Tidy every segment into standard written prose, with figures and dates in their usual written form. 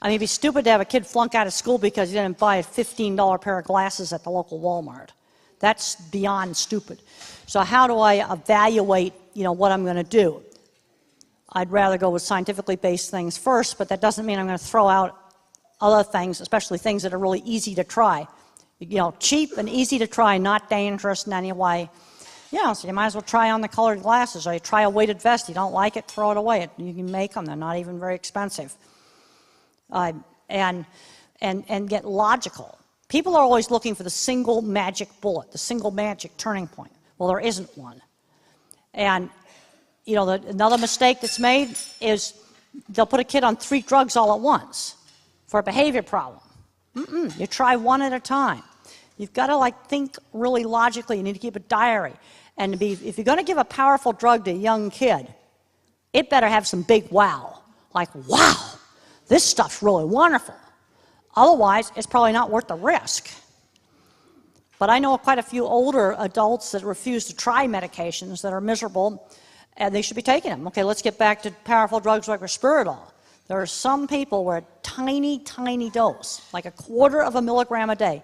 I mean, it'd be stupid to have a kid flunk out of school because he didn't buy a $15 pair of glasses at the local Walmart. That's beyond stupid. So how do I evaluate, what I'm going to do? I'd rather go with scientifically based things first, but that doesn't mean I'm going to throw out other things, especially things that are really easy to try. Cheap and easy to try, not dangerous in any way. So you might as well try on the colored glasses, or you try a weighted vest. You don't like it, throw it away. You can make them. They're not even very expensive. And get logical. People are always looking for the single magic bullet, the single magic turning point. Well, there isn't one. And, another mistake that's made is they'll put a kid on 3 drugs all at once for a behavior problem. You try one at a time. You've got to, think really logically. You need to keep a diary. And if you're going to give a powerful drug to a young kid, it better have some big wow. Wow, this stuff's really wonderful. Otherwise, it's probably not worth the risk. But I know quite a few older adults that refuse to try medications that are miserable, and they should be taking them. Okay, let's get back to powerful drugs like Risperdal. There are some people where a tiny, tiny dose, like 1/4 milligram a day,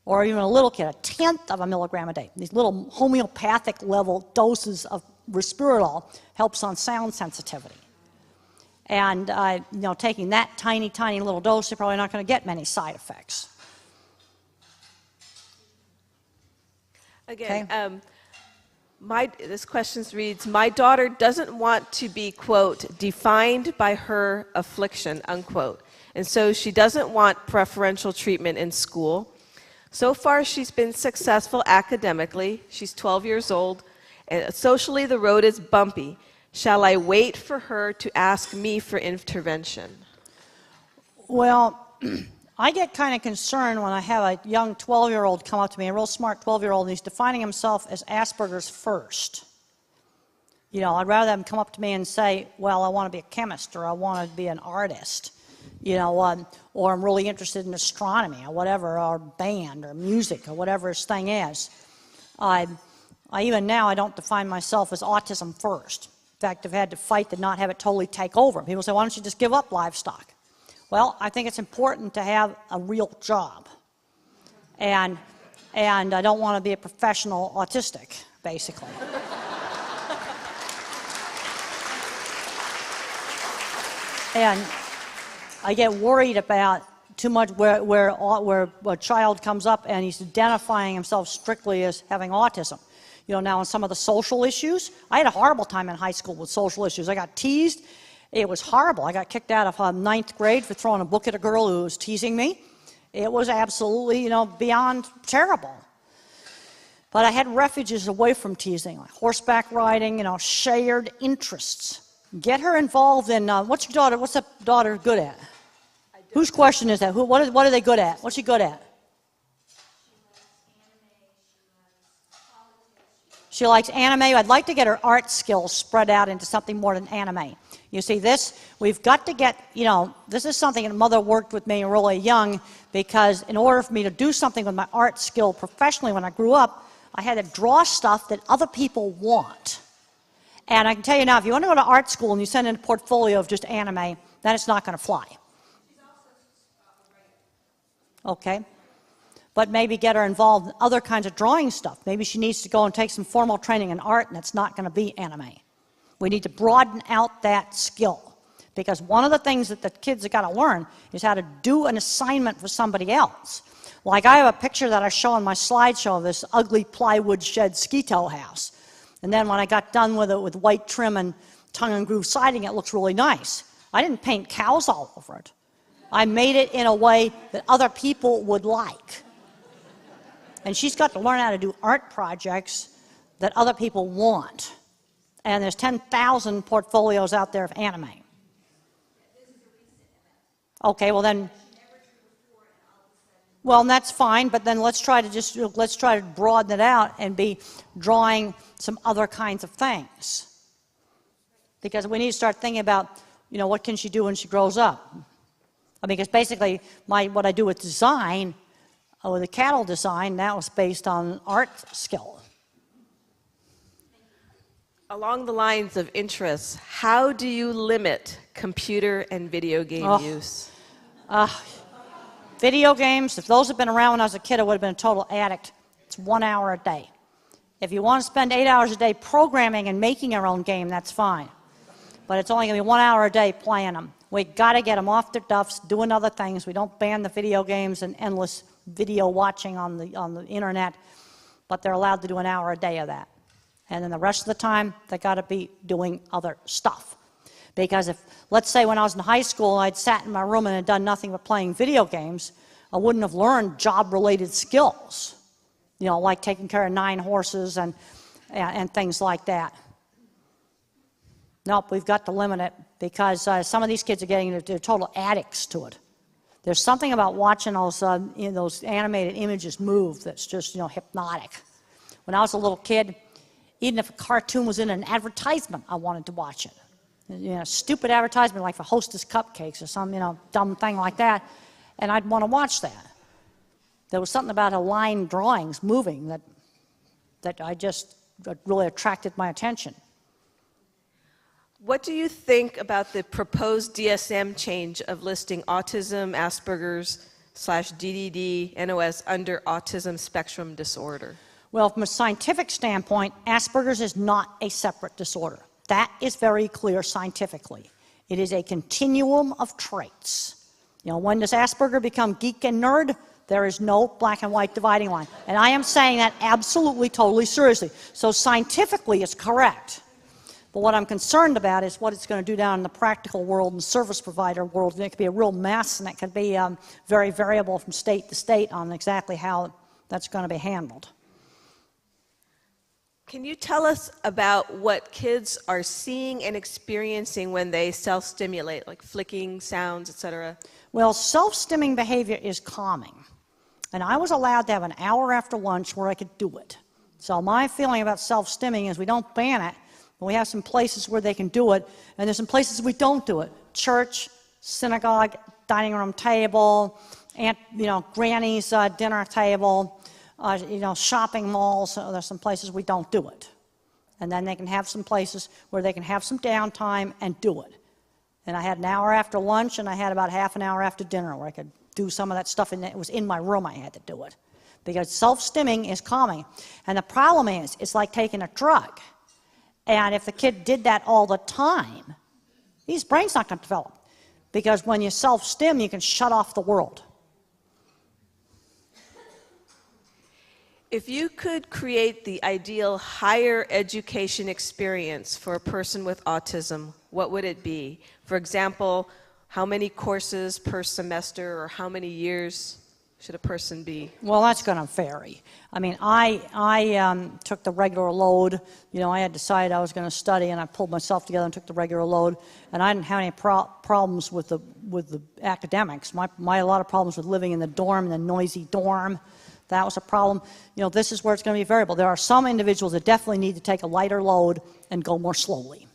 or even a little kid, 1/10 milligram a day. These little homeopathic level doses of Risperdal helps on sound sensitivity. And taking that tiny, tiny little dose, you're probably not going to get many side effects. Again, okay. This question reads, my daughter doesn't want to be, quote, defined by her affliction, unquote. And so she doesn't want preferential treatment in school. So far, she's been successful academically. She's 12 years old. And socially, the road is bumpy. Shall I wait for her to ask me for intervention? Well, I get kind of concerned when I have a young 12-year-old come up to me, a real smart 12-year-old, and he's defining himself as Asperger's first. I'd rather have him come up to me and say, well, I want to be a chemist, or I want to be an artist, or I'm really interested in astronomy, or whatever, or band, or music, or whatever his thing is. Even now, I don't define myself as autism first. In fact, I've had to fight to not have it totally take over. People say, why don't you just give up livestock? Well, I think it's important to have a real job. And I don't want to be a professional autistic, basically. And I get worried about too much where a child comes up and he's identifying himself strictly as having autism. Now on some of the social issues, I had a horrible time in high school with social issues. I got teased. It was horrible. I got kicked out of 9th grade for throwing a book at a girl who was teasing me. It was absolutely, beyond terrible. But I had refuges away from teasing, like horseback riding, shared interests. Get her involved in, what's that daughter good at? Whose question is that? What are they good at? What's she good at? She likes anime. I'd like to get her art skills spread out into something more than anime. You see, we've got to get, this is something that Mother worked with me really young, because in order for me to do something with my art skill professionally when I grew up, I had to draw stuff that other people want. And I can tell you now, if you want to go to art school and you send in a portfolio of just anime, then it's not going to fly. Okay. But maybe get her involved in other kinds of drawing stuff. Maybe she needs to go and take some formal training in art, and it's not going to be anime. We need to broaden out that skill, because one of the things that the kids have got to learn is how to do an assignment for somebody else. Like I have a picture that I show on my slideshow of this ugly plywood shed ski-tow house. And then when I got done with it with white trim and tongue and groove siding, it looks really nice. I didn't paint cows all over it. I made it in a way that other people would like. And she's got to learn how to do art projects that other people want. And there's 10,000 portfolios out there of anime. Okay, well then, well, and that's fine, but then let's try to broaden it out and be drawing some other kinds of things. Because we need to start thinking about, what can she do when she grows up? I mean, because basically what I do with design, with the cattle design, that was based on art skill. Along the lines of interests, how do you limit computer and video game use? Video games, if those had been around when I was a kid, I would have been a total addict. It's 1 hour a day. If you want to spend 8 hours a day programming and making your own game, that's fine. But it's only going to be 1 hour a day playing them. We got to get them off their duffs, doing other things. We don't ban the video games and endless video watching on the internet, but they're allowed to do an hour a day of that. And then the rest of the time, they got to be doing other stuff. Because if, let's say when I was in high school, I'd sat in my room and had done nothing but playing video games, I wouldn't have learned job-related skills, you know, like taking care of 9 horses and things like that. Nope, we've got to limit it because some of these kids are getting, they're total addicts to it. There's something about watching those animated images move that's just, you know, hypnotic. When I was a little kid, even if a cartoon was in an advertisement, I wanted to watch it. You know, stupid advertisement like for Hostess cupcakes or some, you know, dumb thing like that, and I'd want to watch that. There was something about a line drawings moving that really attracted my attention. What do you think about the proposed DSM change of listing autism, Asperger's /DDD, NOS under autism spectrum disorder? Well, from a scientific standpoint, Asperger's is not a separate disorder. That is very clear scientifically. It is a continuum of traits. You know, when does Asperger become geek and nerd? There is no black and white dividing line. And I am saying that absolutely, totally seriously. So scientifically, it's correct. But what I'm concerned about is what it's going to do down in the practical world and service provider world. And it could be a real mess, and it could be very variable from state to state on exactly how that's going to be handled. Can you tell us about what kids are seeing and experiencing when they self-stimulate, like flicking sounds, etc.? Well, self-stimming behavior is calming. And I was allowed to have an hour after lunch where I could do it. So my feeling about self-stimming is we don't ban it, but we have some places where they can do it, and there's some places we don't do it. Church, synagogue, dining room table, granny's dinner table, shopping malls. So there's some places we don't do it. And then they can have some places where they can have some downtime and do it. And I had an hour after lunch, and I had about half an hour after dinner where I could do some of that stuff, and it was in my room I had to do it. Because self-stimming is calming. And the problem is, it's like taking a drug. And if the kid did that all the time, his brain's not going to develop. Because when you self-stim, you can shut off the world. If you could create the ideal higher education experience for a person with autism, what would it be? For example, how many courses per semester or how many years should a person be? Well, that's going to vary. I mean, I took the regular load. You know, I had decided I was going to study, and I pulled myself together and took the regular load. And I didn't have any problems with the academics. A lot of problems with living in the dorm, in the noisy dorm. That was a problem. You know, this is where it's going to be variable. There are some individuals that definitely need to take a lighter load and go more slowly.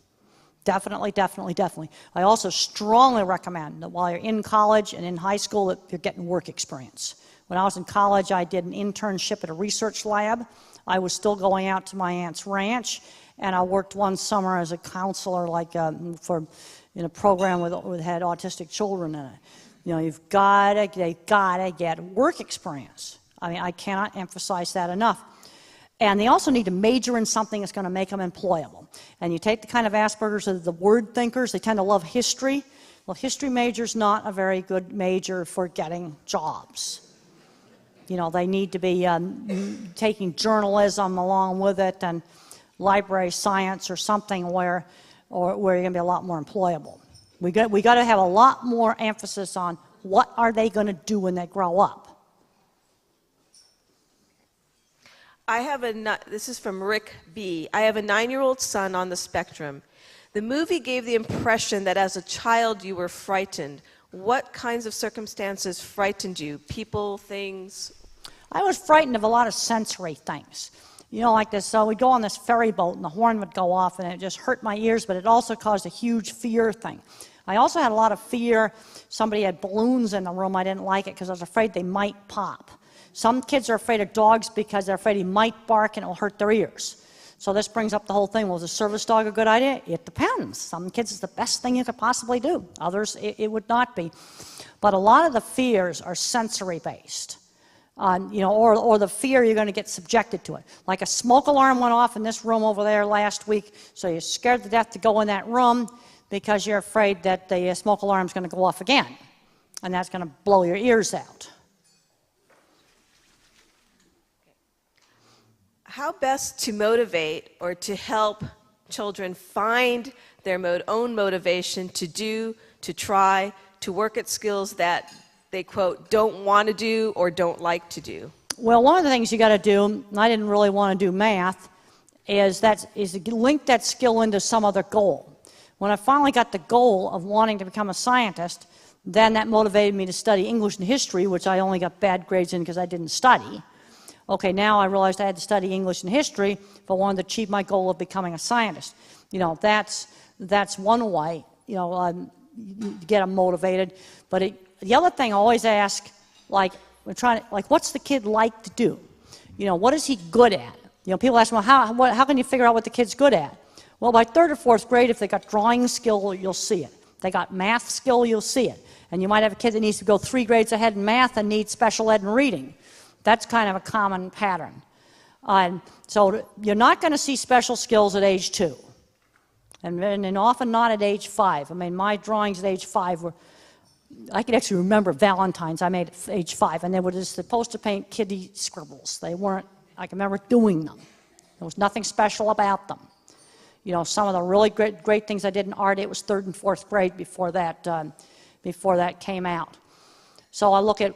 Definitely, definitely, definitely. I also strongly recommend that while you're in college and in high school that you're getting work experience. When I was in college, I did an internship at a research lab. I was still going out to my aunt's ranch, and I worked one summer as a counselor, in a program that had autistic children in it. You know, they've got to get work experience. I mean, I cannot emphasize that enough. And they also need to major in something that's going to make them employable. And you take the kind of Asperger's of the word thinkers, they tend to love history. Well, history major's not a very good major for getting jobs. You know, they need to be taking journalism along with it and library science or something where you're going to be a lot more employable. We got to have a lot more emphasis on what are they going to do when they grow up. This is from Rick B. I have a 9-year-old son on the spectrum. The movie gave the impression that as a child you were frightened. What kinds of circumstances frightened you? People, things? I was frightened of a lot of sensory things. You know, like this, we'd go on this ferry boat and the horn would go off and it just hurt my ears, but it also caused a huge fear thing. I also had a lot of fear. Somebody had balloons in the room. I didn't like it because I was afraid they might pop. Some kids are afraid of dogs because they're afraid he might bark and it'll hurt their ears. So this brings up the whole thing. Well, is a service dog a good idea? It depends. Some kids it's the best thing you could possibly do. Others, it would not be. But a lot of the fears are sensory-based. Or the fear you're going to get subjected to it. Like a smoke alarm went off in this room over there last week, so you're scared to death to go in that room because you're afraid that the smoke alarm is going to go off again, and that's going to blow your ears out. How best to motivate or to help children find their own motivation to do, to try, to work at skills that they, quote, don't want to do or don't like to do? Well, one of the things you got to do, and I didn't really want to do math, is to link that skill into some other goal. When I finally got the goal of wanting to become a scientist, then that motivated me to study English and history, which I only got bad grades in because I didn't study. Okay, now I realized I had to study English and history if I wanted to achieve my goal of becoming a scientist. That's one way, you get them motivated. But the other thing I always ask, what's the kid like to do? What is he good at? People ask me, well, how can you figure out what the kid's good at? Well, by 3rd or 4th grade, if they got drawing skill, you'll see it. If they got math skill, you'll see it. And you might have a kid that needs to go 3 grades ahead in math and needs special ed in reading. That's kind of a common pattern. So you're not going to see special skills at age 2. And often not at age 5. I mean, my drawings at age 5 were, I can actually remember Valentine's I made at age 5, and they were just supposed to paint kiddie scribbles. They weren't, I can remember doing them. There was nothing special about them. Some of the really great things I did in art, it was 3rd and 4th grade before that came out. So I look at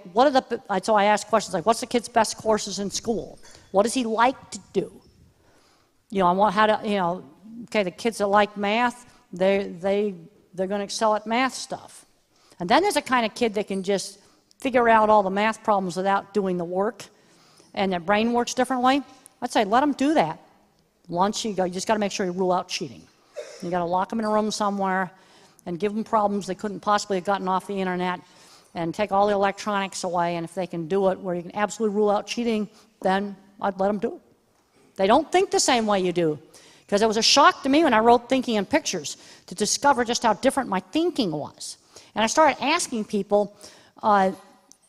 so I ask questions like, what's the kid's best courses in school? What does he like to do? I want how to, okay, the kids that like math, they're going to excel at math stuff. And then there's a kind of kid that can just figure out all the math problems without doing the work, and their brain works differently. I'd say let them do that. Once you just got to make sure you rule out cheating. You got to lock them in a room somewhere and give them problems they couldn't possibly have gotten off the internet, and take all the electronics away, and if they can do it where you can absolutely rule out cheating, then I'd let them do it. They don't think the same way you do, because it was a shock to me when I wrote Thinking in Pictures to discover just how different my thinking was. And I started asking people,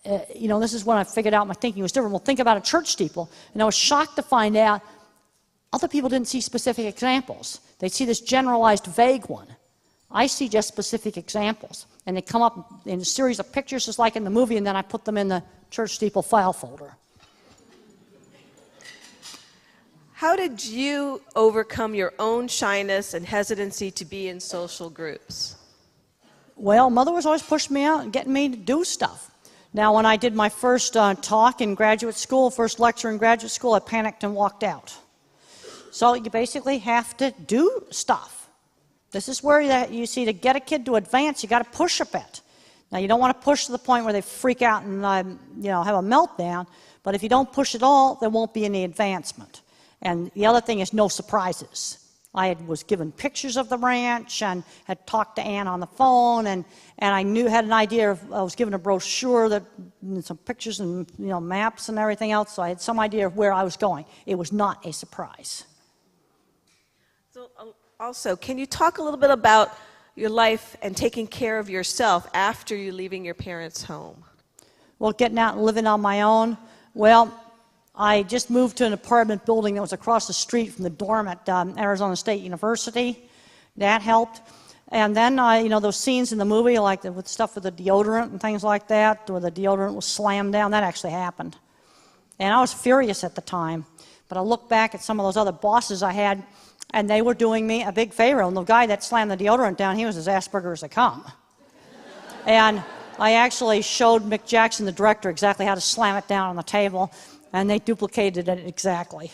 this is when I figured out my thinking was different. Well, think about a church steeple. And I was shocked to find out other people didn't see specific examples. They see this generalized vague one. I see just specific examples. And they come up in a series of pictures just like in the movie, and then I put them in the church steeple file folder. How did you overcome your own shyness and hesitancy to be in social groups? Well, Mother was always pushing me out and getting me to do stuff. Now, when I did my first talk in graduate school, first lecture in graduate school, I panicked and walked out. So you basically have to do stuff. This is where you see, to get a kid to advance, you got to push a bit. Now, you don't want to push to the point where they freak out and have a meltdown, but if you don't push at all, there won't be any advancement. And the other thing is no surprises. I was given pictures of the ranch and had talked to Ann on the phone, and I had an idea I was given a brochure that some pictures and maps and everything else, so I had some idea of where I was going. It was not a surprise. So also, can you talk a little bit about your life and taking care of yourself after you leaving your parents' home? Well, getting out and living on my own, well, I just moved to an apartment building that was across the street from the dorm at Arizona State University. That helped. And then, those scenes in the movie, like with stuff with the deodorant and things like that, where the deodorant was slammed down, that actually happened. And I was furious at the time. But I look back at some of those other bosses I had, and they were doing me a big favor. And the guy that slammed the deodorant down, he was as Asperger as they come. And I actually showed Mick Jackson, the director, exactly how to slam it down on the table, and they duplicated it exactly.